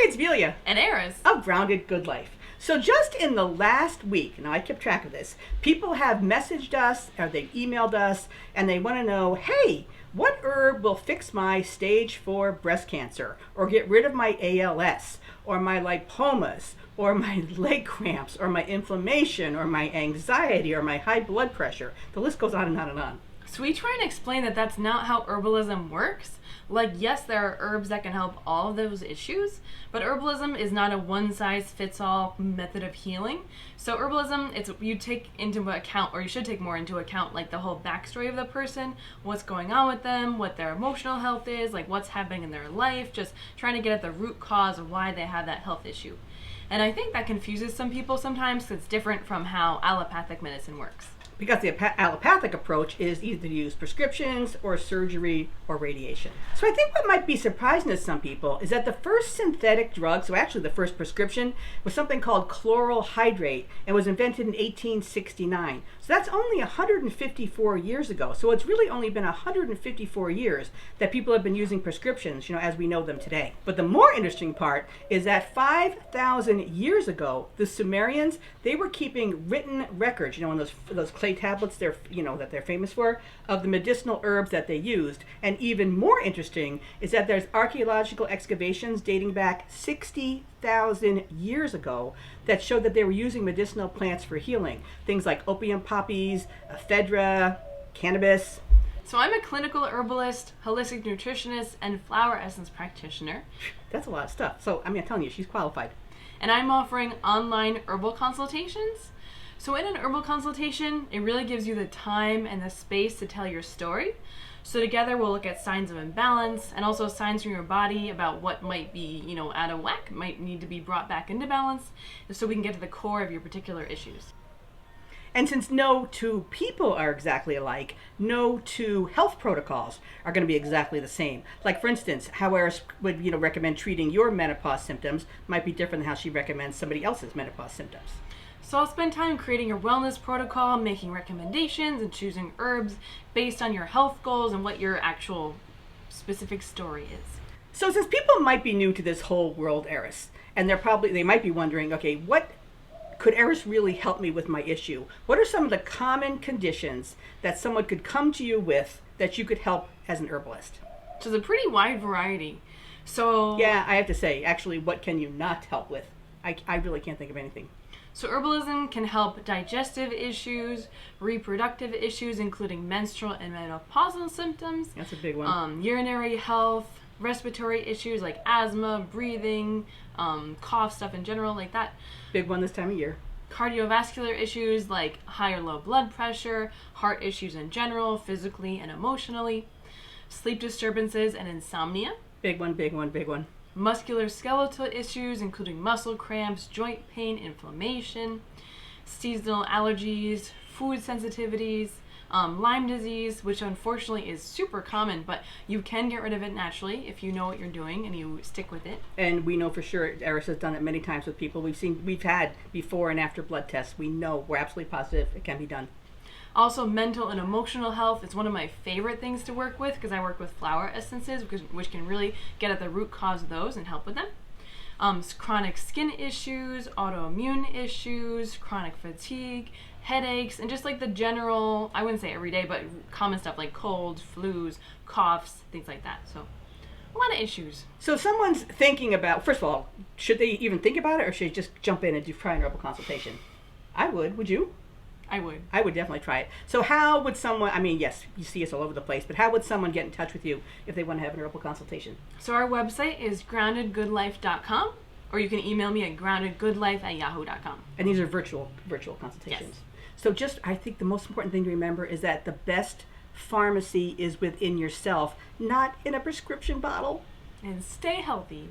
Hey, it's Velia. And Ehris. Of Grounded Goodlife. So just in the last week, now I kept track of this, people have messaged us or they've emailed us and they want to know, hey, what herb will fix my stage 4 breast cancer or get rid of my ALS or my lipomas or my leg cramps or my inflammation or my anxiety or my high blood pressure? The list goes on and on and on. So we try and explain that that's not how herbalism works. Like, yes, there are herbs that can help all of those issues, but herbalism is not a one-size-fits-all method of healing. So herbalism, you take into account, or you should take more into account, like the whole backstory of the person, what's going on with them, what their emotional health is, like what's happening in their life, just trying to get at the root cause of why they have that health issue. And I think that confuses some people sometimes because it's different from how allopathic medicine works. Because the allopathic approach is either to use prescriptions or surgery or radiation. So I think what might be surprising to some people is that the first synthetic drug, so actually the first prescription, was something called chloral hydrate and was invented in 1869. So that's only 154 years ago. So it's really only been 154 years that people have been using prescriptions, as we know them today. But the more interesting part is that 5,000 years ago, the Sumerians, they were keeping written records, in those clay tablets that they're famous for, of the medicinal herbs that they used. And even more interesting is that there's archaeological excavations dating back 60,000 years ago that showed that they were using medicinal plants for healing. Things like opium, poppies, ephedra, cannabis. So I'm a clinical herbalist, holistic nutritionist, and flower essence practitioner. That's a lot of stuff. So, I'm telling you, she's qualified. And I'm offering online herbal consultations. So in an herbal consultation, it really gives you the time and the space to tell your story. So together we'll look at signs of imbalance and also signs from your body about what might be, out of whack, might need to be brought back into balance, so we can get to the core of your particular issues. And since no two people are exactly alike, no two health protocols are going to be exactly the same. Like, for instance, how Ehris would recommend treating your menopause symptoms might be different than how she recommends somebody else's menopause symptoms. So I'll spend time creating a wellness protocol, making recommendations, and choosing herbs based on your health goals and what your actual specific story is. So since people might be new to this whole world, Ehris, and they might be wondering, okay, what could Ehris really help me with my issue? What are some of the common conditions that someone could come to you with that you could help as an herbalist? So it's a pretty wide variety. So yeah, I have to say, actually, what can you not help with? I really can't think of anything. So herbalism can help digestive issues, reproductive issues, including menstrual and menopausal symptoms. That's a big one. Urinary health, respiratory issues like asthma, breathing, cough, stuff in general like that. Big one this time of year. Cardiovascular issues like high or low blood pressure, heart issues in general, physically and emotionally. Sleep disturbances and insomnia. Big one, big one, big one. Musculoskeletal issues, including muscle cramps, joint pain, inflammation, seasonal allergies, food sensitivities, Lyme disease, which unfortunately is super common, but you can get rid of it naturally if you know what you're doing and you stick with it. And we know for sure, Ehris has done it many times with people. We've had before and after blood tests. We know, we're absolutely positive it can be done. Also, mental and emotional health is one of my favorite things to work with because I work with flower essences, which can really get at the root cause of those and help with them. Chronic skin issues, autoimmune issues, chronic fatigue, headaches, and just like the general, I wouldn't say every day, but common stuff like colds, flus, coughs, things like that. So a lot of issues. So if someone's thinking about, first of all, should they even think about it or should they just jump in and try an herbal consultation? I would. Would you? I would. I would definitely try it. So how would someone, yes, you see us all over the place, but how would someone get in touch with you if they want to have an herbal consultation? So our website is groundedgoodlife.com, or you can email me at groundedgoodlife@yahoo.com. And these are virtual consultations. Yes. So I think the most important thing to remember is that the best pharmacy is within yourself, not in a prescription bottle. And stay healthy.